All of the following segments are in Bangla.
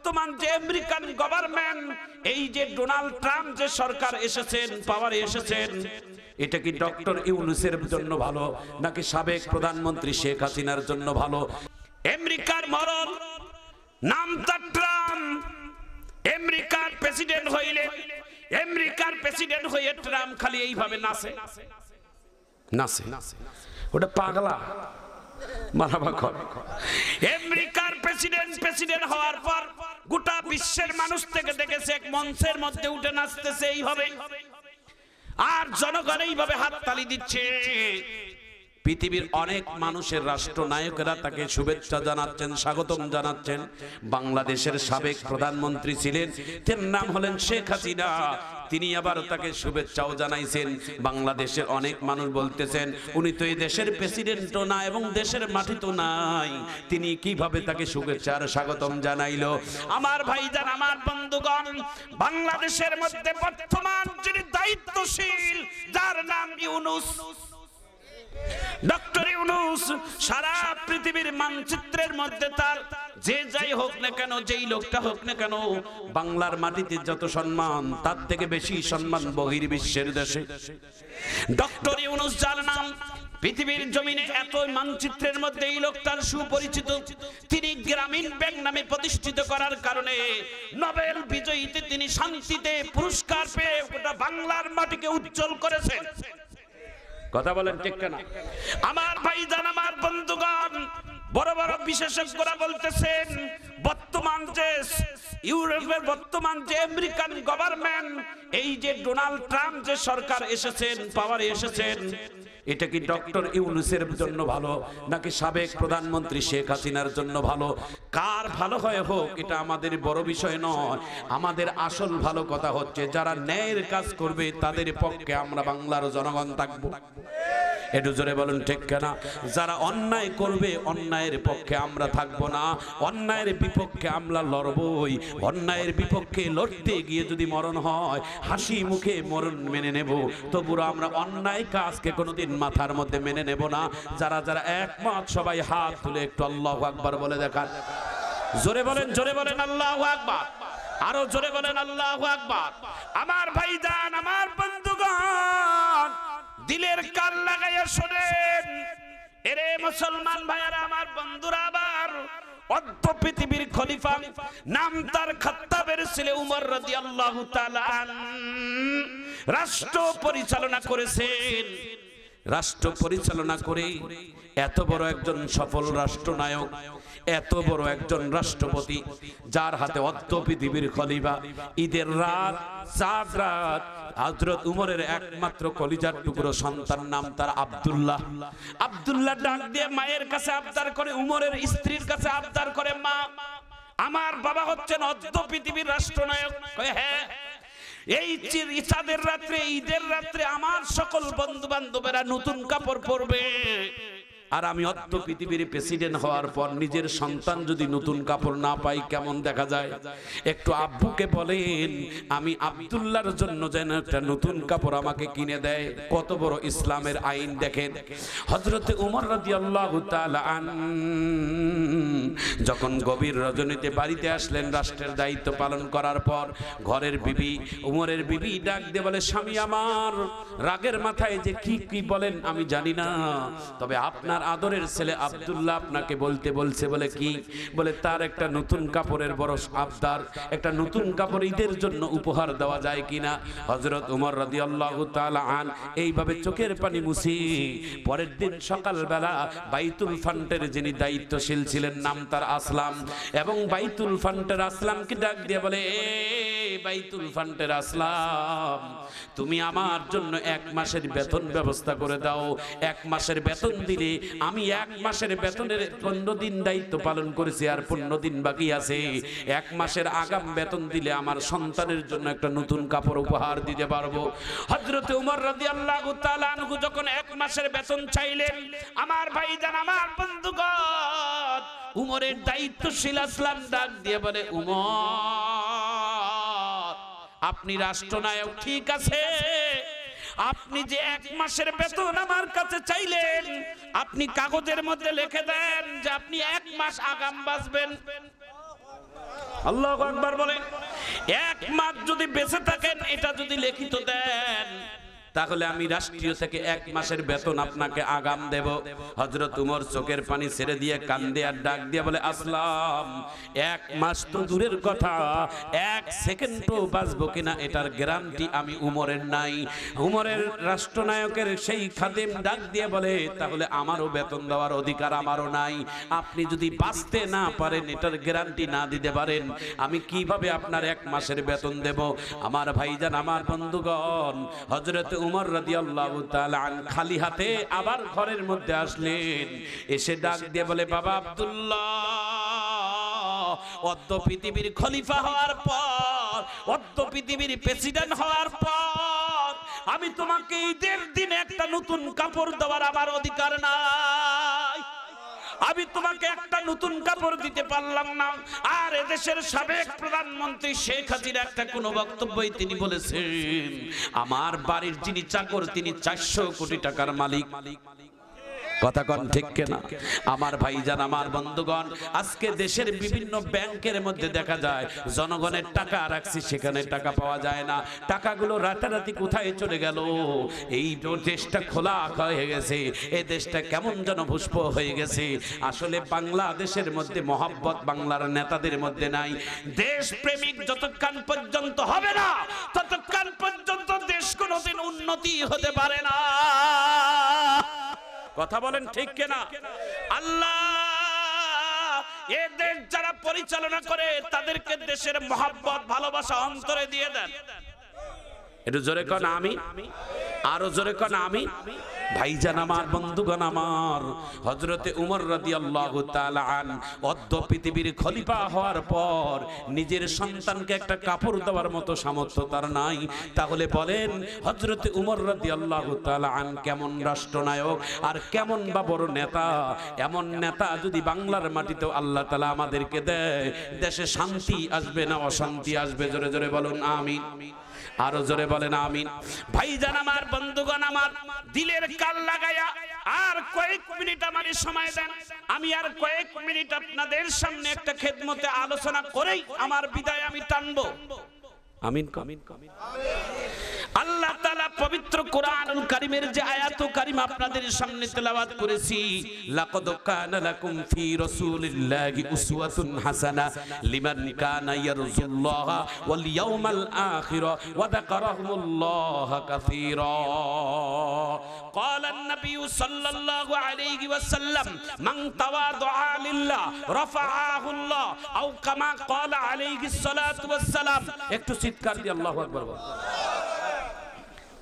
বর্তমান যে আমেরিকান গভর্নমেন্ট, এই যে ডোনাল্ড ট্রাম্প যে সরকার এসেছেন, পাওয়ারে এসেছেন, এটা কি ডক্টর ইউনূসের জন্য ভালো নাকি সাবেক প্রধানমন্ত্রী শেখ হাসিনার জন্য ভালো? আমেরিকার মরণ নাম তার ট্রাম্প। আমেরিকার প্রেসিডেন্ট হইলে, আমেরিকার প্রেসিডেন্ট হয়ে ট্রাম্প খালি এইভাবে নাচে নাচে, ওটা পাগলা মারাবা করে। আমেরিকার প্রেসিডেন্ট হওয়ার পর গোটা বিশ্বের মানুষ থেকে দেখেছে এক মঞ্চের মধ্যে উঠে নাচতেছে এইভাবে, আর জনগণ এইভাবে হাততালি দিচ্ছে। পৃথিবীর অনেক মানুষের রাষ্ট্রনায়কেরা তাকে শুভেচ্ছা জানাচ্ছেন, স্বাগতম জানাচ্ছেন। বাংলাদেশের সাবেক প্রধানমন্ত্রী ছিলেন, তার নাম হলেন শেখ হাসিনা, তিনি আবার তাকে শুভেচ্ছাও জানাইছেন। বাংলাদেশের অনেক মানুষ বলতেছেন উনি তো এই দেশের প্রেসিডেন্টও না এবং দেশের মাটি তো নাই, তিনি কিভাবে তাকে শুভেচ্ছা আর স্বাগতম জানাইলো? আমার ভাইজান, আমার বন্ধুগণ, বাংলাদেশের মধ্যে বর্তমান যিনি দায়িত্বশীল, যার নাম ইউনূস, ডক্টর ইউনূস, সারা পৃথিবীর মানচিত্রের মধ্যে তার যে যাই হোক না কেন, যেই লোকটা হোক না কেন, বাংলার মাটিতে যত সম্মান তার থেকে বেশি সম্মান বহির্বিশ্বের দেশে। ডক্টর ইউনূস যার নাম পৃথিবীর জমিনে এত মানচিত্রের মধ্যে এই লোকটার সুপরিচিত, তিনি গ্রামীণ ব্যাংক নামে প্রতিষ্ঠিত করার কারণে নোবেল বিজয়ীতে তিনি শান্তিতে পুরস্কার পেয়ে গোটা বাংলার মাটিকে উজ্জ্বল করেছেন। কথা বলেন ঠিক না? আমার ভাইজান, আমার বন্ধুগণ, বড় বড় বিশেষজ্ঞরা বলতেছেন বর্তমান যে ইউরোপের বর্তমান যে আমেরিকান গভর্নমেন্ট, এই যে ডোনাল্ড ট্রাম্প যে সরকার এসেছেন, পাওয়ারে এসেছেন, এটা কি ডক্টর ইউনূসের জন্য ভালো নাকি সাবেক প্রধানমন্ত্রী শেখ হাসিনার জন্য ভালো? কার ভালো হয় হোক, এটা আমাদের বড় বিষয় নয়। আমাদের আসল ভালো কথা হচ্ছে যারা ন্যায়ের কাজ করবে তাদের পক্ষে আমরা বাংলার জনগণ থাকবো। একটু জোরে বলুন ঠিক না? যারা অন্যায় করবে অন্যায়ের পক্ষে আমরা থাকবো না, অন্যায়ের বিপক্ষে আমরা লড়বই। অন্যায়ের বিপক্ষে লড়তে গিয়ে যদি মরণ হয়, হাসি মুখে মরণ মেনে নেব, তবুও আমরা অন্যায় কাজকে কোনোদিন মাথার মধ্যে মেনে নেব না। যারা যারা একমত সবাই হাত তুলে একটু আল্লাহু আকবার বলে দেখান। জোরে বলেন আল্লাহু আকবার, আরো জোরে বলেন আল্লাহু আকবার। আমার ভাইজান, আমার বন্ধুগণ, দিলের কান লাগাইয়া শোনেন, এরে মুসলমান ভাইয়ারা, আমার বন্ধুরা, আবার অর্ধ পৃথিবীর খলিফা, নাম তার খাত্তাবের ছেলে উমর রাদিয়াল্লাহু তাআলা রাষ্ট্র পরিচালনা করেছেন। রাষ্ট্র পরিচালনা করে এত বড় একজন সফল রাষ্ট্রনায়ক, এত বড় একজন রাষ্ট্রপতি, যার হাতে অর্ধ পৃথিবীর খলিফা, ঈদের রাত, চাঁদ রাত, হযরত উমরের একমাত্র কলিজার টুকরো সন্তান, নাম তার আব্দুল্লাহ। আব্দুল্লাহ ডাক দিয়ে মায়ের কাছে আবদার করে, উমরের স্ত্রীর কাছে আবদার করে, মা, আমার বাবা হচ্ছেন অর্ধ পৃথিবীর রাষ্ট্রনায়ক। হ্যাঁ, এই চাঁদের রাত্রে, ঈদের রাত্রে আমার সকল বন্ধু বান্ধবেরা নতুন কাপড় পরবে, আর আমি অর্ধ পৃথিবীর প্রেসিডেন্ট হওয়ার পর নিজের সন্তান যদি নতুন কাপড় না পাই কেমন দেখা যায়? একটু আব্বুকে বলেন আমি আব্দুল্লাহর জন্য যেন একটা নতুন কাপড় আমাকে কিনে দেয়। কত বড় ইসলামের আইন দেখেন। হযরতে উমর রাদিয়াল্লাহু তাআলা যখন গভীর রজনীতে বাড়িতে আসলেন রাষ্ট্রের দায়িত্ব পালন করার পর, ঘরের বিবি, উমরের বিবি ডাক দিয়ে বলে, স্বামী আমার, রাগের মাথায় যে কি বলেন আমি জানি না, তবে আপনার আদরের ছেলে আব্দুল্লাহ আপনাকে বলতে বলছে। বলে কি? বলে তার একটা নতুন কাপড়ের বড় আবদার, একটা নতুন কাপড় ঈদের জন্য উপহার দেওয়া যায় কিনা। হযরত উমর রাদিয়াল্লাহু তাআলা এইভাবে চোখের পানি মুছি পরের দিন সকালবেলা বাইতুল ফান্ডের যিনি দায়িত্বশীল ছিলেন, নাম তার আসলাম, এবং বাইতুল ফান্ডের আসলামকে ডাক দিয়ে বলে, এ বাইতুল ফান্ডের আসলাম, তুমি আমার জন্য 1 মাসের বেতন ব্যবস্থা করে দাও। 1 মাসের বেতন দিলে আমি 1 মাসের বেতনের 15 দিন দায়িত্ব পালন করেছি, আর 15 দিন বাকি আছে। 1 মাসের আগাম বেতন দিলে আমার সন্তানের জন্য একটা নতুন কাপড় উপহার দিতে পারবো। হযরতে উমর রাদিয়াল্লাহু তাআলা আনহু যখন 1 মাসের বেতন চাইলেন, আমার ভাইজান, আমার বন্ধুগণ, উমরের দায়িত্বশীল আসলাম ডাক দিয়ে বলে, উমর, আপনি রাষ্ট্রনায়ক ঠিক আছে, আপনি যে 1 মাসের বেতন আমার কাছে চাইলেন, আপনি কাগজের মধ্যে লিখে দেন যে আপনি 1 মাস আগাম বাঁচবেন। আল্লাহু আকবার বলেন। এক মাস যদি বেঁচে থাকেন এটা যদি লিখিত দেন তাহলে আমি রাষ্ট্রীয় থেকে এক মাসের বেতন আপনাকে আগাম দেব। হযরত উমর চোখের পানি ছেড়ে দিয়ে কান্দে আর ডাক দিয়ে বলে আসলাম, এক মাস তো দূরের কথা, এক সেকেন্ডও বাঁচবো কিনা এটার গ্যারান্টি আমি উমরের নাই। উমরের রাষ্ট্রনায়কের সেই খাদেম ডাক দিয়ে বলে তাহলে আমারও বেতন দেওয়ার অধিকার আমারও নাই। আপনি যদি বাঁচতে না পারেন, এটার গ্যারান্টি না দিতে পারেন, আমি কিভাবে আপনার এক মাসের বেতন দেব? আমার ভাইজান, আমার বন্ধুগণ, হযরত উমর রাদিয়াল্লাহু তাআলা খালি হাতে আবার ঘরের মধ্যে আসলেন। এসে ডাক দিয়ে বলে, বাবা আব্দুল্লাহ, অদ্য পৃথিবীর খলিফা হওয়ার পর, অদ্য পৃথিবীর প্রেসিডেন্ট হওয়ার পর আমি তোমাকে ঈদের দিনে একটা নতুন কাপড় দেওয়ার আমার অধিকার নাই। আমি তোমাকে একটা নতুন কাপড় দিতে পারলাম না। আর এদেশের সাবেক প্রধানমন্ত্রী শেখ হাসিনা একটা কোন বক্তব্যই তিনি বলেছেন, আমার বাড়ির যিনি চাকর তিনি 400 কোটি টাকার মালিক। কথা কোন ঠিক কিনা? আমার ভাইজান, আমার বন্ধুগণ, আজকে দেশের বিভিন্ন ব্যাংকের মধ্যে দেখা যায় জনগণের টাকা রাখছি, সেখানে টাকা পাওয়া যায় না। টাকাগুলো রাতারাতি কোথায় চলে গেল? এই দেশটা খোলা হয়ে গেছে, এই দেশটা কেমন যেন ভুষ্প হয়ে গেছে। আসলে বাংলাদেশের মধ্যে মহব্বত বাংলার নেতাদের মধ্যে নাই। দেশ প্রেমিক যতক্ষণ পর্যন্ত হবে না, ততক্ষণ পর্যন্ত দেশ কোনোদিন উন্নতি হতে পারে না। কথা বলেন ঠিক কিনা? আল্লাহ এ দেশ যারা পরিচালনা করে তাদেরকে দেশের মহব্বত ভালোবাসা অন্তরে দিয়ে দেন। একটু জোরে কন আমি, আরো জোরে কন আমি। ভাইজান, আমার বন্ধুগণ, আমার হযরতে উমর রাদিয়াল্লাহু তাআলা আন অদ্য পৃথিবীর খলিফা হওয়ার পর নিজের সন্তানকে একটা কাপড় দেওয়ার মতো সামর্থ্য তার নাই। তাহলে বলেন হযরতে উমর রাদিয়াল্লাহু তাআলা আন কেমন রাষ্ট্রনায়ক আর কেমন বা বড় নেতা? এমন নেতা যদি বাংলার মাটিতেও আল্লাহ তাআলা আমাদেরকে দেয়, দেশে শান্তি আসবে না অশান্তি আসবে? জোরে জোরে বলুন আমিন, আরো জোরে বলেন আমিন। ভাইজান, আমার বন্ধুগণ, আমার দিলের কাল লাগায়া আর কয়েক মিনিট আমার সময় দেন। আমি আর কয়েক মিনিট আপনাদের সামনে একটা খেদমতে আলোচনা করেই আমার বিদায় আমি টানবো। আমিন আমিন। আল্লাহ তাআলা পবিত্র কোরআনুল কারীমের যে আয়াত কারীমা আপনাদের সামনে তেলাওয়াত করেছি, লাকাদ কানা লাকুম ফি রাসূলিল্লাহি উসওয়াতুন হাসানা লিমান কানা ইয়ারজুল্লাহা ওয়াল ইয়াউমাল আখির ওয়া যাকারাহুমুল্লাহা কাসীরা। قال النبي صلى الله عليه وسلم من تواضع لله رفعه الله او كما قال عليه الصلاه والسلام। একটু চিৎকার দিয়ে আল্লাহু আকবার বল।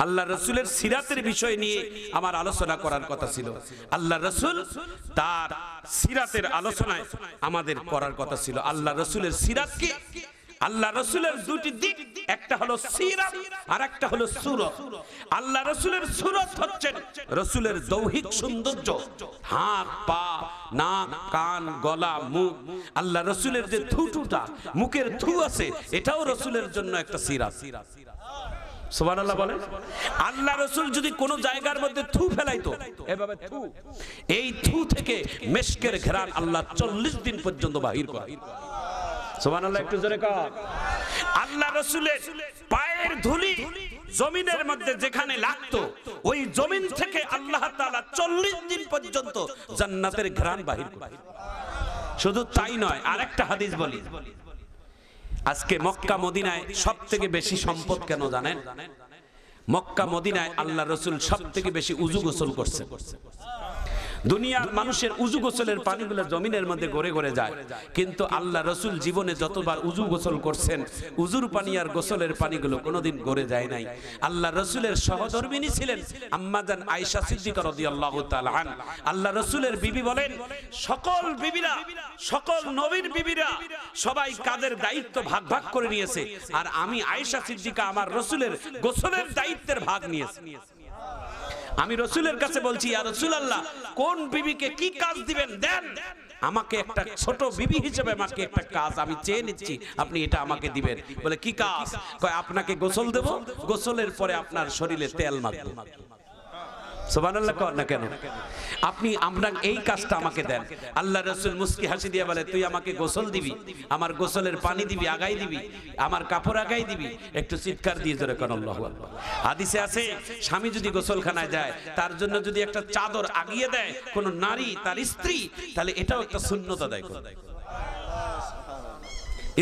আল্লাহ রাসূলের সিরাতের বিষয় নিয়ে আমার আলোচনা করার কথা ছিল। আল্লাহ রাসূল তার সিরাতের আলোচনায় আমাদের করার কথা ছিল। আল্লাহ রাসূলের সিরাত কি? আল্লাহ রাসূলের দুটি দিক, একটা হলো সিরাত আর একটা হলো সুরত। আল্লাহ রাসূলের সুরত হচ্ছে রাসূলের দৈহিক সৌন্দর্য, হাত পা নাক কান গলা মুখ। আল্লাহ রাসূলের যে থুটুটা মুখের থু আছে, এটাও রাসূলের জন্য একটা সিরাত। সুবহানাল্লাহ বলেন। আল্লাহ রাসূল যদি কোন জায়গার মধ্যে থু ফেলাইতো, এভাবে থু, এই থু থেকে মেশকের ঘেরান আল্লাহ 40 দিন পর্যন্ত বাহির করে। সুবহানাল্লাহ, একটু জোরে কর। আল্লাহ রাসূলের পায়ের ধুলি জমিনের মধ্যে যেখানে লাগতো, ওই জমিন থেকে আল্লাহ তাআলা 40 দিন পর্যন্ত জান্নাতের ঘ্রাণ বাহির করে। শুধু তাই নয়, আরেকটা হাদিস বলি। আজকে মক্কা মদিনায় সবথেকে বেশি সম্পদ কেন জানেন? মক্কা মদিনায় আল্লাহ রাসূল সবথেকে বেশি উযু গোসল করছে। দুনিয়ার মানুষের উযু গোসলের পানিগুলো জমিনের মধ্যে গড়ে গড়ে যায়, কিন্তু আল্লাহ রাসূল জীবনে যতবার উযু গোসল করছেন, উযুর পানি আর গোসলের পানিগুলো কোনোদিন গড়ে যায় নাই। আল্লাহ রাসূলের সহধর্মিণী ছিলেন আম্মা জান আয়েশা সিদ্দিকা রাদিয়াল্লাহু তাআলা আন। আল্লাহ রাসূলের বিবি বলেন, সকল বিবিরা, সকল নবীর বিবিরা সবাই কাজের দায়িত্ব ভাগ ভাগ করে নিয়েছে, আর আমি আয়েশা সিদ্দিকা আমার রাসূলের গোসলের দায়িত্বের ভাগ নিয়েছি। আমি রাসূলের কাছে বলছি, ইয়া রাসূলুল্লাহ, কোন বিবিকে কি কাজ দিবেন দেন, আমাকে একটা ছোট বিবি হিসেবে আমাকে একটা কাজ আমি চেয়ে নিচ্ছি, আপনি এটা আমাকে দিবেন। বলে কি কাজ? কয় আপনাকে গোসল দেব, গোসলের পরে আপনার শরীরে তেল মাখবো। সুবহানাল্লাহ কর না কেন? আপনি আমরা এই কাজটা আমাকে দেন, আল্লাহ রাসূল মুস্কি হাসি দিয়ে বলে তুই আমাকে গোসল দিবি, আমার গোসলের পানি দিবি, আগাই দিবি, আমার কাপড় আগাই দিবি, একটু চিৎকার দিয়ে জোরে কোন আল্লাহু আকবার। হাদিসে আছে স্বামী যদি গোসলখানায় যায় তার জন্য যদি একটা চাদর আগিয়ে দেয় কোন নারী তার স্ত্রী, তাহলে এটাও একটা সুন্নত আদায় করে।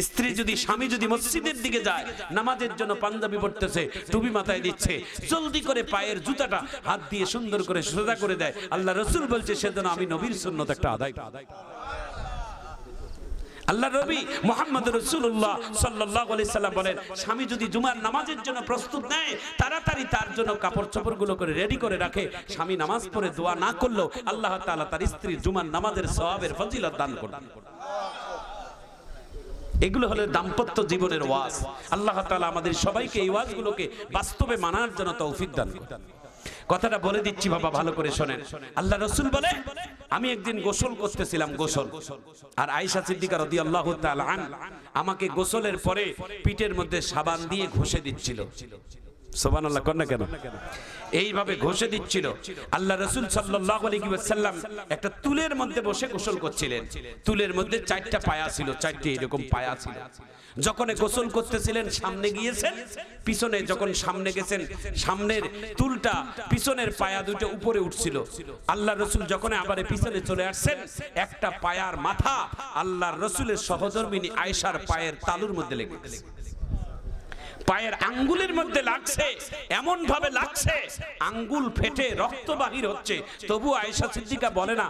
স্ত্রী যদি স্বামী যদি মসজিদের দিকে যায় নামাজের জন্য পাঞ্জাবি পরতেছে, টুপি মাথায় দিচ্ছে, জলদি করে পায়ের জুতাটা হাত দিয়ে সুন্দর করে সোজা করে দেয়, আল্লাহ রাসূল বলছে সেজন্য আমি নবীর সুন্নত একটা আদায়। আল্লাহ নবী মুহাম্মদ রাসূলুল্লাহ সাল্লাল্লাহু আলাইহি সাল্লাম বলেন স্বামী যদি জুমার নামাজের জন্য প্রস্তুত নেয় তাড়াতাড়ি তার জন্য কাপড় চোপড়গুলো করে রেডি করে রাখে, স্বামী নামাজ পড়ে দোয়া না করলেও আল্লাহ তাআলা তার স্ত্রীর জুমার নামাজের সওয়াবের ফজিলত দান করেন। এগুলো হলো দাম্পত্য জীবনের ওয়াজ। আল্লাহ তাআলা আমাদের সবাইকে এই ওয়াজগুলোকে বাস্তবে মানার জন্য তৌফিক দান করেন। কথাটা বলে দিচ্ছি বাবা, ভালো করে শোনেন। আল্লাহ রাসূল বলে আমি একদিন গোসল করতেছিলাম, গোসল, আর আয়েশা সিদ্দিকা রাদিয়াল্লাহু তাআলা আনহা আমাকে গোসলের পরে পিঠের মধ্যে সাবান দিয়ে ঘষে দিচ্ছিল। সুবহানাল্লাহ কর না কেন? এইভাবে ঘষে দিচ্ছিল। আল্লাহ রাসূল সাল্লাল্লাহু আলাইহি ওয়াসাল্লাম একটা তুলের মধ্যে বসে গোসল করছিলেন। তুলের মধ্যে 4টা পায়া ছিল, 4টি এরকম পায়া ছিল। যখন গোসল করতেছিলেন সামনে গিয়েছেন, পিছনে যখন সামনে গেছেন সামনের তুলটা পিছনের পায়া দুটো উপরে উঠছিল। আল্লাহ রাসূল যখন আবার পিছনে চলে আসছেন একটা পায়ার মাথা আল্লাহর রাসূলের সহধর্মিনী আয়েশার পায়ের তালুর মধ্যে লেগে গেছে, পায়ের আঙ্গুলের মধ্যে লাগছে, এমন ভাবে লাগছে আঙ্গুল ফেটে রক্ত বাহির হচ্ছে। তবু আয়েশা সিদ্দিকা বলে না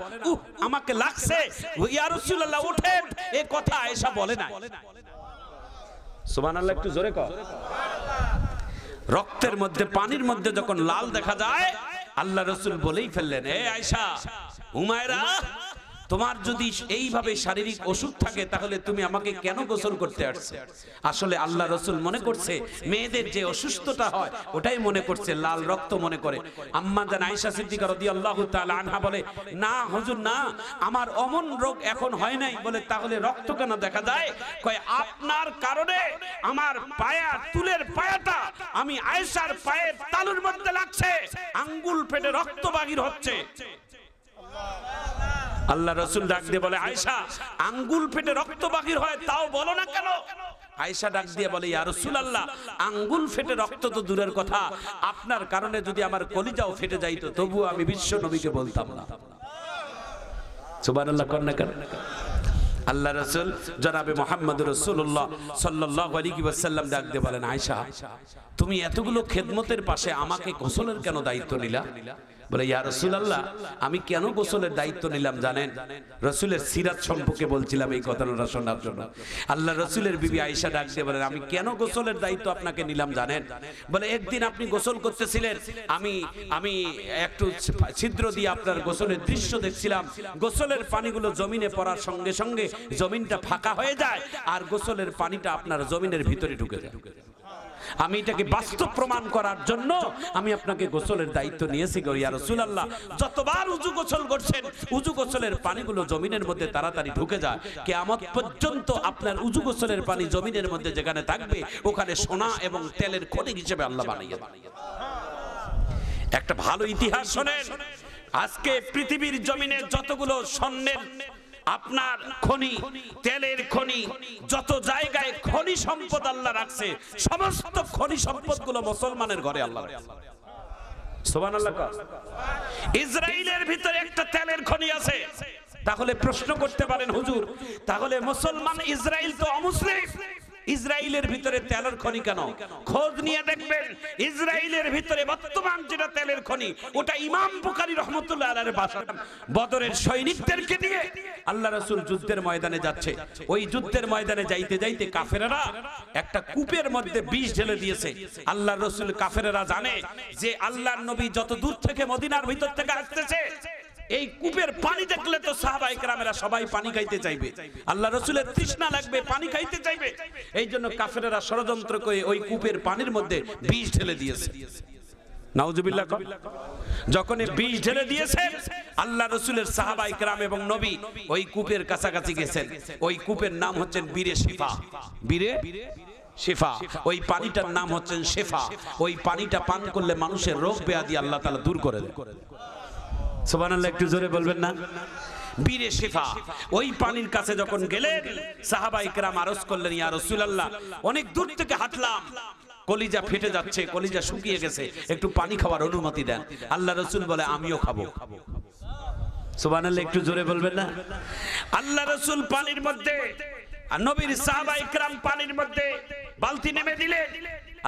আমাকে লাগছে, ইয়া রাসূলুল্লাহ ওঠেন, এই কথা আয়েশা বলে না। সুবহানাল্লাহ একটু জোরে কর। রক্তের মধ্যে পানির মধ্যে যখন লাল দেখা যায় আল্লাহ রাসূল বলেই ফেললেন এ আয়েশা, উমায়রা, তোমার যদি এইভাবে শারীরিক অসুখ থাকে তাহলে তুমি আমাকে কেন গোসল করতে আসছো? আসলে আল্লাহ রাসূল মনে করছে মেয়েদের যে অসুস্থতা হয় ওটাই মনে করছে, লাল রক্ত মনে করে। আম্মা জান আয়েশা সিদ্দিকা রাদিয়াল্লাহু তাআলা আনহা বলে না হুজুর না, আমার অমন রোগ এখন হয় নাই। বলে তাহলে রক্ত কেন দেখা যায়? কয় আপনার কারণে আমার পায়া, তুলের পায়াটা আমি আয়েশার পায়ের তালুর মধ্যে লাগছে, আঙ্গুল ফেটে রক্ত বাহির হচ্ছে। আল্লাহ রাসূল ডাক দিয়ে বলে আয়েশা, আঙ্গুল ফেটে রক্ত বাহির হয় তাও বলো না কেন? আয়েশা ডাক দিয়ে বলে ইয়া রাসূলুল্লাহ, আঙ্গুল ফেটে রক্ত তো দূরের কথা, আপনার কারণে যদি আমার কলিজাও ফেটে যাইতো তবু আমি বিশ্ব নবীকে বলতাম না। সুবহানাল্লাহ কর না কেন? আল্লাহ রাসূল জনাবে মুহাম্মদ রাসূলুল্লাহ সাল্লাল্লাহু আলাইহি ওয়াসাল্লাম ডাক দিয়ে বলেন আয়েশা, তুমি এতগুলো খেদমতের পাশে আমাকে গোসলের কেন দায়িত্ব নিলা? বলে ইয়া রাসূলুল্লাহ, আমি কেন গোসলের দায়িত্ব নিলাম জানেন? রাসূলের সিরাত সম্পর্কে বলছিলাম এই কথাটা শোনার জন্য। আল্লাহ রাসূলের বিবি আয়েশা ডাক দিয়ে বলেন আমি কেন গোসলের দায়িত্ব আপনাকে নিলাম জানেন? বলে একদিন আপনি গোসল করতেছিলেন, আমি একটু ছিদ্র দিয়ে আপনার গোসলের দৃশ্য দেখছিলাম। গোসলের পানিগুলো জমিনে পড়ার সঙ্গে সঙ্গে জমিনটা ফাঁকা হয়ে যায় আর গোসলের পানিটা আপনার জমিনের ভিতরে ঢুকে যায়। আমি এটাকে বাস্তব প্রমাণ করার জন্য আমি আপনাকে গোসলের দায়িত্ব নিয়েছি গো ইয়া রাসূলুল্লাহ। যতবার উযু গোসল করছেন উযু গোসলের পানিগুলো জমিনের মধ্যে তাড়াতাড়ি ঢুকে যায়, কিয়ামত পর্যন্ত আপনার উযু গোসলের পানি জমিনের মধ্যে যেখানে থাকবে ওখানে সোনা এবং তেলের খনি হিসেবে আল্লাহ বানিয়ে দেন। একটা ভালো ইতিহাস শোনেন, আজকে পৃথিবীর জমিনে যতগুলো স্বর্ণের আপনার খনি, তেলের খনি, যত জায়গায় খনি সম্পদ আল্লাহ রাখছে সমস্ত খনি সম্পদগুলো মুসলমানের ঘরে আল্লাহ রাখছে। সুবহানাল্লাহ। ইসরায়েলের ভিতরে একটা তেলের খনি আছে। তাহলে প্রশ্ন করতে পারেন হুজুর, তাহলে মুসলমান ইসরায়েল তো অমুসলিম, ইসরায়েলের ভিতরে তেলের খনি কেন? খোঁজ নিয়ে দেখবেন ইসরায়েলের ভিতরে বর্তমান যেটা তেলের খনি ওটা ইমাম বুখারী রাহমাতুল্লাহ আলাইহির বাসা। বদরের সৈনিকদেরকে নিয়ে আল্লাহ রাসূল যুদ্ধের ময়দানে যাচ্ছে। ওই যুদ্ধের ময়দানে যাইতে যাইতে কাফেররা একটা কূপের মধ্যে বিষ ঢেলে দিয়েছে। আল্লাহ রাসূল, কাফেররা জানে যে আল্লাহর নবী যত দূর থেকে মদিনার ভিতর থেকে আসতেছে এই কূপের পানি দেখলে তো সাহাবায়ে কেরামেরা সবাই পানি খাইতে চাইবে, আল্লাহ রাসূলের তৃষ্ণা লাগবে, পানি খাইতে চাইবে। এই জন্য কাফেররা ষড়যন্ত্র করে ওই কূপের পানির মধ্যে বিষ ঢেলে দিয়েছে। নাউজুবিল্লাহ। যখন বিষ ঢেলে দিয়েছে আল্লাহ রাসূলের সাহাবায়ে কেরাম এবং নবী ওই কূপের কাছাকাছি গেছেন। ওই কূপের নাম হচ্ছে বীরে শিফা। বীরে শিফা, ওই পানিটার নাম হচ্ছে শিফা। ওই পানিটা পান করলে মানুষের রোগ ব্যাধি আল্লাহ তাআলা দূর করে দেয়। সুবহানাল্লাহ, একটু জোরে বলবেন না? বীরে শিফা। ওই পানির কাছে যখন গেলেন সাহাবায়ে কেরাম আরজ করলেন, ইয়া রাসূলুল্লাহ, অনেক দূর থেকে হাঁটলাম, কলিজা ফেটে যাচ্ছে, কলিজা শুকিয়ে গেছে, একটু পানি খাওয়ার অনুমতি দেন। আল্লাহ রাসূল বলে, আমিও খাবো। সুবহানাল্লাহ, একটু জোরে বলবেন না? আল্লাহ রাসূল পানির মধ্যে, আর নবীর সাহাবায়ে কেরাম পানির মধ্যে বালতি নেমে দিলেন।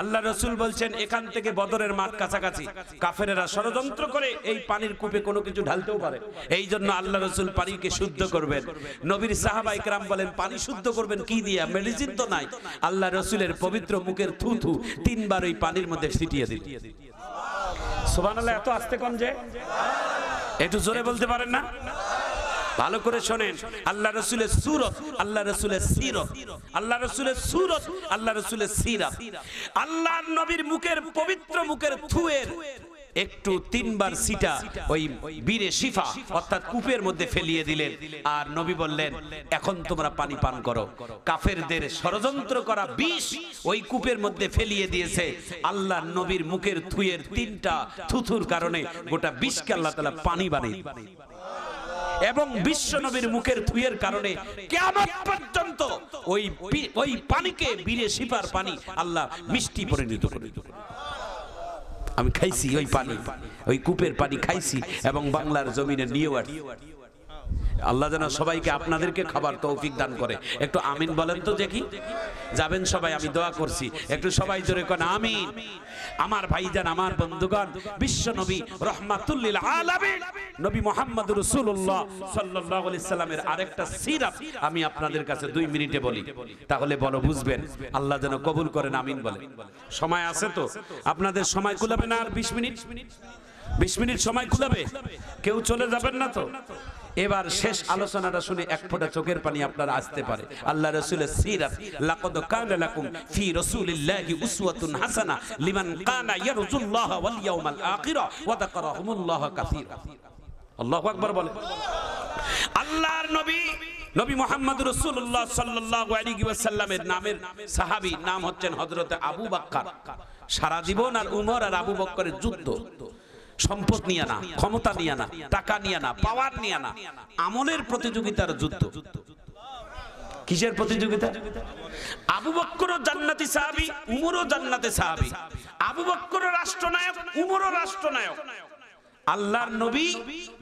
আল্লাহ রাসূল বলছেন, এখান থেকে বদরের মাঠ কাছাকাছি, কাফেরেরা ষড়যন্ত্র করে এই পানির কূপে কোনো কিছু ঢালতেও পারে, এই জন্য আল্লাহ রাসূল পানিকে শুদ্ধ করবেন। নবীর সাহাবায়ে কেরাম বলেন, পানি শুদ্ধ করবেন কি দিয়ে? মেডিসিন তো নাই। আল্লাহ রাসূলের পবিত্র মুখের থুথু 3 বার ওই পানির মধ্যে ছিটিয়ে দিন। সুবহানাল্লাহ, এত আস্তে কোন যে? একটু জোরে বলতে পারেন না? ভালো করে শোনেন। আল্লাহ রাসূলের সূরত, আল্লাহ রাসূলের সিরত, আল্লাহ রাসূলের সূরত, আল্লাহ রাসূলের সিরাত। আল্লাহর নবীর মুখের পবিত্র মুখের থুয়ের একটু 3 বার সিটা ওই বীরে শিফা অর্থাৎ কূপের মধ্যে ফেলিয়ে দিলেন। আর নবী বললেন, এখন তোমরা পানি পান করো। কাফেরদের ষড়যন্ত্র করা বিষ ওই কূপের মধ্যে ফেলিয়ে দিয়েছে। আল্লাহর নবীর মুখের থুয়ের 3টা থুথুর কারণে গোটা বিষকে আল্লাহ তাআলা পানি বানিয়ে, এবং বিশ্ব নবীর মুখের থুয়ের কারণে কিয়ামত পর্যন্ত ওই পানিকে বীরে শিফার পানি আল্লাহ মিষ্টি পরিণত করে। আমি খাইছি ওই পানি, ওই কূপের পানি খাইছি, এবং বাংলার জমিনে নিয়েও আসি। আল্লাহ যেন সবাইকে আপনাদেরকে খাবার তৌফিক দান করে। একটু আমিন বলেন তো দেখি। যাবেন সবাই, আমি দোয়া করছি, একটু সবাই জোরে কোন আমিন। আমার ভাইজান, আমার বন্ধুগণ, বিশ্ব নবী রাহমাতুল লিল আলামিন নবী মুহাম্মদ রাসূলুল্লাহ সাল্লাল্লাহু আলাইহি সাল্লামের আরেকটা সিরাত আমি আপনাদের কাছে 2 মিনিটে বলি, তাহলে বলো বুঝবেন। আল্লাহ যেন কবুল করেন, আমিন বলেন। সময় আছে তো? আপনাদের সময় কুলাবে না? আর 20 মিনিট, 20 মিনিট সময় কুলাবে? কেউ চলে যাবেন না তো? এবার শেষ আলোচনাটা শুনে এক ফোঁটা চোখের পানি আপনার আসতে পারে। আল্লাহ রাসূলের সিরাত, লাকাদ কানা লাকুম ফি রাসূলিল্লাহি উসওয়াতুন হাসানা লিমান কানা ইয়ারজুল্লাহ ওয়াল ইয়াউমাল আখিরা ওয়া যাকারাহুমুল্লাহ কাসীরা। আল্লাহু আকবার বলে। আল্লাহর নবী নবী মুহাম্মদ রাসূলুল্লাহ সাল্লাল্লাহু আলাইহি ওয়াসাল্লামের নামের সাহাবী নাম হচ্ছেন হযরত আবু বকর। সারা জীবন আর উমর আর আবু বকরের যুদ্ধ, সম্পদ নিয়ে না, ক্ষমতা নিয়ে না, টাকা নিয়ে না, পাওয়ার নিয়ে না, আমলের প্রতিযোগিতার যুদ্ধ। কিসের প্রতিযোগিতা? আবু বকরও জান্নাতি সাহাবী, উমরও জান্নাতি সাহাবী। আবু বকরও রাষ্ট্রনায়ক, উমরও রাষ্ট্রনায়ক। আল্লাহর নবী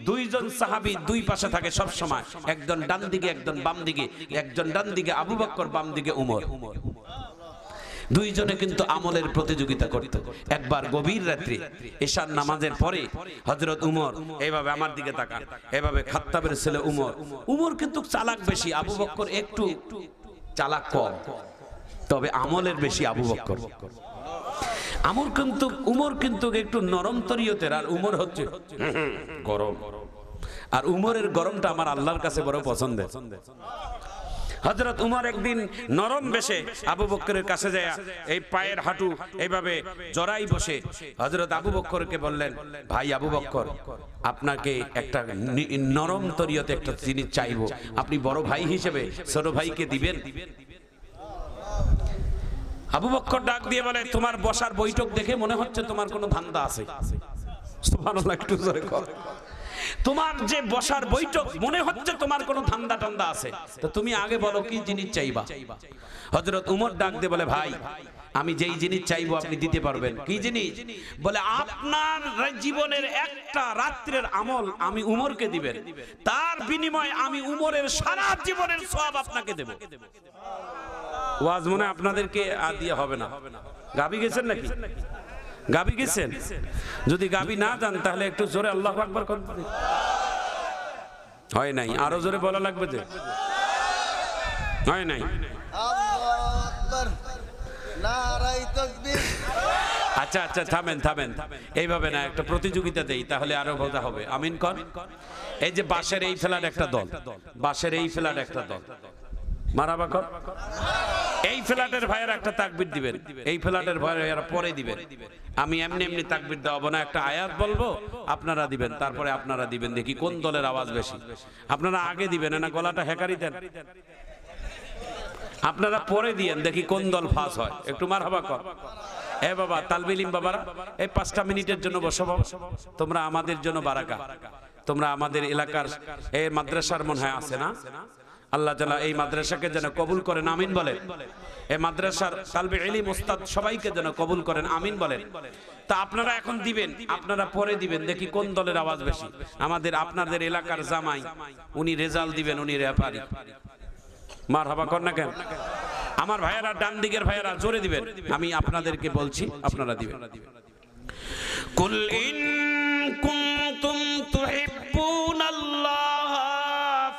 2 জন সাহাবী 2 পাশে থাকে সব সময়, একজন ডান দিকে একজন বাম দিকে, একজন ডান দিকে আবু বকর, বাম দিকে উমর। 2 জনে কিন্তু আমলের প্রতিযোগিতা করত। একবার গভীর রাত্রে এশার নামাজের পরে হযরত উমর এইভাবে আমার দিকে তাকান, এইভাবে খাত্তাবের ছেলে উমর, উমর কিন্তু চালাক বেশি, আবু বকর একটু চালাক কম, তবে আমলের বেশি আবু বকর। উমর কিন্তু একটু নরম তরিয়তের, আর উমর হচ্ছে গরম। আর উমরের গরমটা আমার আল্লাহর কাছে বড় পছন্দের। হযরত উমর একদিন নরম বেশে আবু বকরের কাছে যায়, এই পায়ের হাঁটু এইভাবে জড়াই বসে হযরত আবু বকরকে বললেন, ভাই আবু বকর, আপনাকে একটা নরম তরিয়তে একটা জিনিস চাইবো, আপনি বড় ভাই হিসেবে ছোট ভাইকে দিবেন? আবু বকর ডাক দিয়ে বলে, তোমার বসার বৈঠক দেখে মনে হচ্ছে তোমার কোনো ধান্দা আছে। সুবহানাল্লাহ, একটু জোরে কর। তোমার যে বসার বৈঠক মনে হচ্ছে তোমার কোনো ধান্দা টান্দা আছে, তো তুমি আগে বলো কি জিনিস চাইবা। হযরত উমর ডাক দিয়ে বলে, ভাই আমি যেই জিনিস চাইবো আপনি দিতে পারবেন। কি জিনিস? বলে, আপনার জীবনের একটা রাত্রের আমল আমি উমরকে দিবেন, তার বিনিময়ে আমি উমরের সারা জীবনের সওয়াব আপনাকে দেব। ওয়াজ মনে আপনাদেরকে আর দিয়ে হবে না। গাবি গেছেন নাকি? গাবি গেছেন? যদি গাবি না যান তাহলে একটু জোরে আল্লাহু আকবার করতে হয় নাই, আরো জোরে বলা লাগবে যে হয় নাই। আল্লাহু আকবার, নারায়ে তাকবীর। আচ্ছা আচ্ছা, থামেন থামেন, এইভাবে না, একটা প্রতিযোগিতা দেই তাহলে আরো বোঝা হবে। আমিন কর। এই যে বাঁশের এই ফ্ল্যাট একটা দল, বাঁশের এই ফ্ল্যাট একটা দল, মারাবা কর। এই ফ্ল্যাটের ভাইয়ের একটা তাকবীর দিবেন, এই ফ্ল্যাটের ভাইয়েরা পরে দিবেন। আমি এমনি এমনি তাকবীর দেওয়াবো না, একটা আয়াত বলবো আপনারা দিবেন, তারপরে আপনারা দিবেন। দেখি কোন দলের আওয়াজ বেশি। আপনারা আগে দিবেন না, গলাটা হেকারি দেন। আপনারা পরে দিয়েন, দেখি কোন দল পাস হয়। একটু মারহাবা কর। এ বাবা তালবিলিম বাবারা, এই 5টা মিনিটের জন্য বসো বাবা। তোমরা আমাদের জন্য বারাকা, তোমরা আমাদের এলাকার এই মাদ্রাসার মনে হয় আছে না? আল্লাহ তাআলা এই মাদ্রাসাকে যেন কবুল করেন, আমিন বলেন। এই মাদ্রাসার তালবে ইলম ওস্তাদ সবাইকে যেন কবুল করেন, আমিন বলেন। তা আপনারা এখন দিবেন, আপনারা পরে দিবেন, দেখি কোন দলের আওয়াজ বেশি। আমাদের আপনাদের এলাকার জামাই উনি রেজাল্ট দিবেন, উনি রেফারি। মারহাবা কর না কেন? আমার ভাইয়েরা, ডান দিকের ভাইয়েরা জোরে দিবেন, আমি আপনাদেরকে বলছি, আপনারা দিবেন। কুল ইন কুনতুম তুহিব্বুনাল্লাহ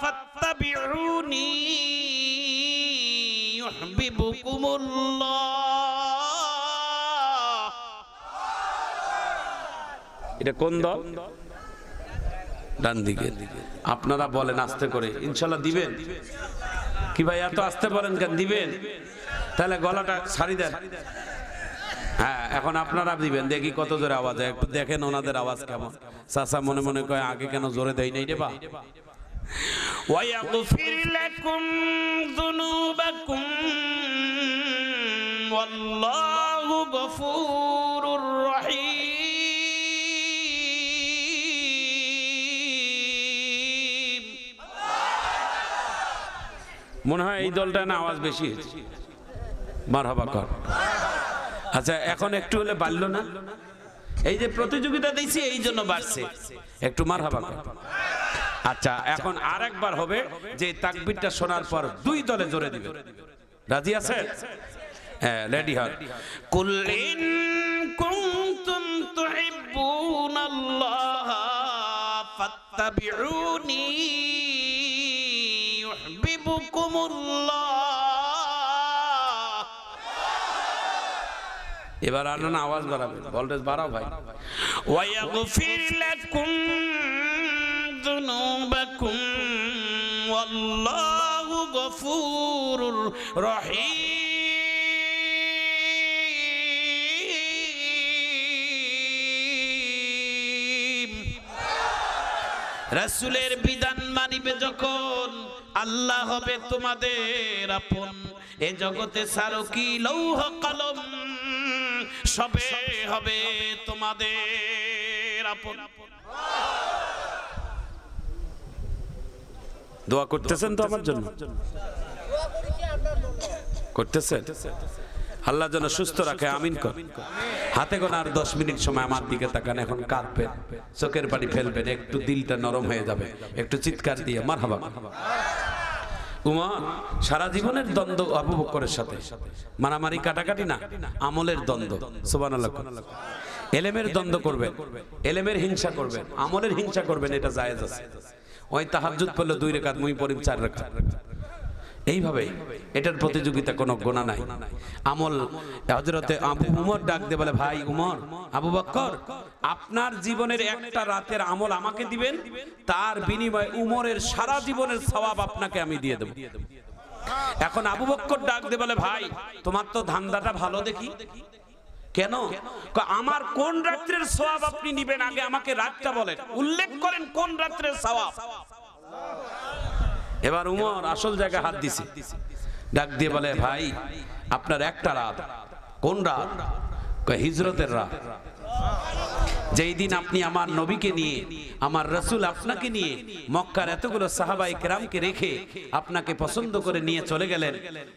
ফাত্তাবিউনি ইউহিব্বুকুমুল্লাহ। এটা কোন দল? ডান দিকে। আপনারা বলেন আস্তে করে, ইনশাআল্লাহ দিবেন কি ভাই? এত আস্তে বলেন কেন? দিবেন? তাহলে গলাটা ছাড়ি দেন। হ্যাঁ, এখন আপনারা দিবেন, দেখি কত জোরে আওয়াজ হয়। একটু দেখেন ওনাদের আওয়াজ কেমন। চাচা মনে মনে কয় আগে কেন জোরে দেয় নাই রে বা। ওয়ায়াগফির লাকুম যুনুবাকুম ওয়াল্লাহু গফুরুর রহিম। মনে হয় এই দলটা না আওয়াজ বেশি হয়েছে। মারহাবা কর। আচ্ছা, এখন একটু হলে বাড়লো না? এই যে প্রতিযোগিতা দিয়েছি এই জন্য বাড়ছে, একটু মারহাবা কর। আচ্ছা, এখন আরেকবার হবে যে তাকবীরটা শোনার পর দুই দলে জোরে দিবে। রাজি আছে? হ্যাঁ, রেডি হন। কুল ইন কুনতুম তুহিব্বুনাল্লাহ ফাত্তাবিউনি ইউহিব্বুকুমুল্লাহ। এবার আর না আওয়াজ বাড়াবে, ভোল্টেজ বাড়াও ভাই। ওয়ায়াগফির লাকুম যুনুবাকুম ওয়াল্লাহু গফুরুর রহিম। রাসূলের বিধান মানিবে যখন, আল্লাহ হবে তোমাদের আপন। এ জগতে সারো কি লৌহ কলম, সবে হবে তোমাদের আপন। দোয়া করতেছেন তো আমার জন্য? করতেছেন? আল্লাহ যেন সুস্থ রাখে, আমিন কর। হাতে গোনা আর 10 মিনিট সময় আমার দিকে তাকান। এখন কাঁদবেন, চোখের পানি ফেলবেন, একটু দিলটা নরম হয়ে যাবে, একটু চিৎকার দিয়ে মারহাবা। উমর সারা জীবনের দ্বন্দ্ব আবু বকরের সাথে, মারামারি কাটাকাটি না, আমলের দ্বন্দ্ব। সুবহানাল্লাহ। এলেমের দ্বন্দ্ব করবেন, এলেমের হিংসা করবেন, আমলের হিংসা করবেন, এটা জায়েজ আছে। ওই তাহাজ্জুদ পড়লে 2 রাকাত, মুই পড়িম 4 রাকাত, এইভাবে। এটার প্রতিযোগিতা কোনো গুনাহ নাই। আমল হযরতে আবু উমর ডাক দিয়ে বলে, ভাই উমর, আবু বকর, আপনার জীবনের একটা রাতের আমল আমাকে দিবেন, তার বিনিময়ে উমরের সারা জীবনের সওয়াব আপনাকে আমি দিয়ে দেব। এখন আবু বকর ডাক দিয়ে বলে, ভাই তোমার তো ধান্দাটা ভালো দেখি। কেন? আমার কোন রাত্রের সওয়াব আপনি নিবেন, আগে আমাকে রাতটা বলেন, উল্লেখ করেন কোন রাত্রের সওয়াব। এবার উমর আসল জায়গায় হাত দিছে, ডাক দিয়ে বলে, ভাই আপনার একটা রাত। কোন রাত? হিজরতের রাত। যেই দিন আপনি আমার নবীকে নিয়ে, আমার রাসূল আপনাকে নিয়ে মক্কার এতগুলো সাহাবায়ে কেরামকে রেখে আপনাকে পছন্দ করে নিয়ে চলে গেলেন,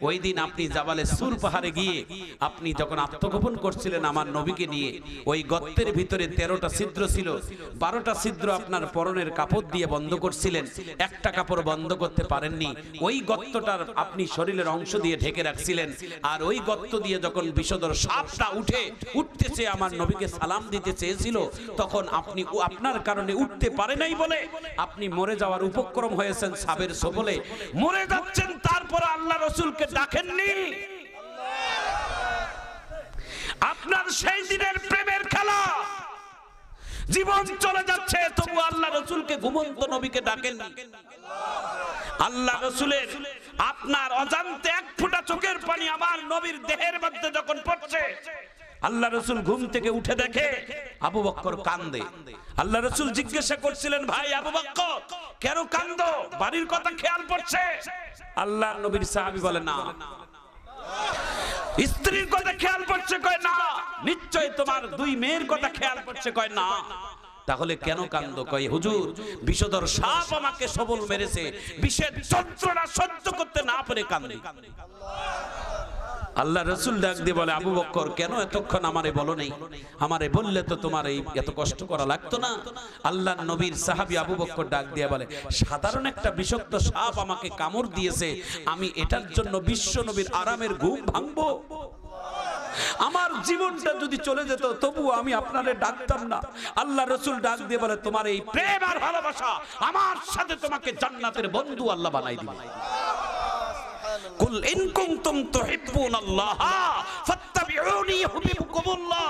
ওই দিন আপনি জাবালে সুর পাহাড়ে গিয়ে আপনি যখন আত্মগোপন করছিলেন আমার নবীকে নিয়ে, ওই গর্তের ভিতরে 13টা ছিদ্র ছিল, 12টা ছিদ্র আপনার পরনের কাপড় দিয়ে বন্ধ করছিলেন, একটা কাপড় বন্ধ করতে পারেননি। ওই গর্তটার আপনি শরীরের অংশ দিয়ে ঢেকে রাখছিলেন, আর ওই গর্ত দিয়ে যখন বিষধর সাপটা উঠতেছে আমার নবীকে সালাম দিতে চেয়েছিল, তখন আপনি আপনার কারণে উঠতে পারে নাই বলে আপনি মরে যাওয়ার উপক্রম হয়েছেন, সাবের সবলে মরে যাচ্ছেন, তারপর আল্লাহ রাসূলকে ডাকেননি। আপনার সেই দিনের প্রেমের খেলা, জীবন চলে যাচ্ছে, তবু আল্লাহ রাসূলকে, ঘুমন্ত নবীকে ডাকেননি। আল্লাহ রাসূলের আপনার অজান্তে এক ফোঁটা চোখের পানি আমার নবীর দেহের মধ্যে যখন পড়ছে, আল্লাহ রাসূল ঘুম থেকে উঠে দেখে আবু বকর কান্দে। আল্লাহ রাসূল জিজ্ঞাসা করছিলেন, ভাই আবু বকর কেন কান্দো, বাড়ির কথা খেয়াল পড়ছে? আল্লাহর নবীর সাহাবী বলে, না। স্ত্রীর কথা খেয়াল পড়ছে? কয় না। নিশ্চয় তোমার দুই মেয়ের কথা খেয়াল পড়ছে? কয় না। তাহলে কেন কান্দো? কয় হুজুর বিষধর সাপ আমাকে সবল মেরেছে, বিষের যন্ত্রণা সহ্য করতে না পেরে কান্দে। আল্লাহ রাসূল ডাক দিয়ে বলে, আবু বকর কেন এতক্ষণ আমারে বলো নাই? আমারে বললে তো তোমার এই এত কষ্ট করা লাগতো না। আল্লাহর নবীর সাহাবী আবু বকর ডাক দিয়ে বলে, সাধারণ একটা বিষাক্ত সাপ আমাকে কামড় দিয়েছে, আমি এটার জন্য বিশ্ব নবীর আরামের ঘুম ভাঙবো? আমার জীবনটা যদি চলে যেত তবুও আমি আপনারে ডাকতাম না। আল্লাহ রাসূল ডাক দিয়ে বলে, তোমার এই প্রেম আর ভালোবাসা আমার সাথে তোমাকে জান্নাতের বন্ধু আল্লাহ বানাই দিবে। কুল ইন কুনতুম তুহিব্বুনাল্লাহ ফাত্তাবিউনি ইউহিব্বুকুমুল্লাহ।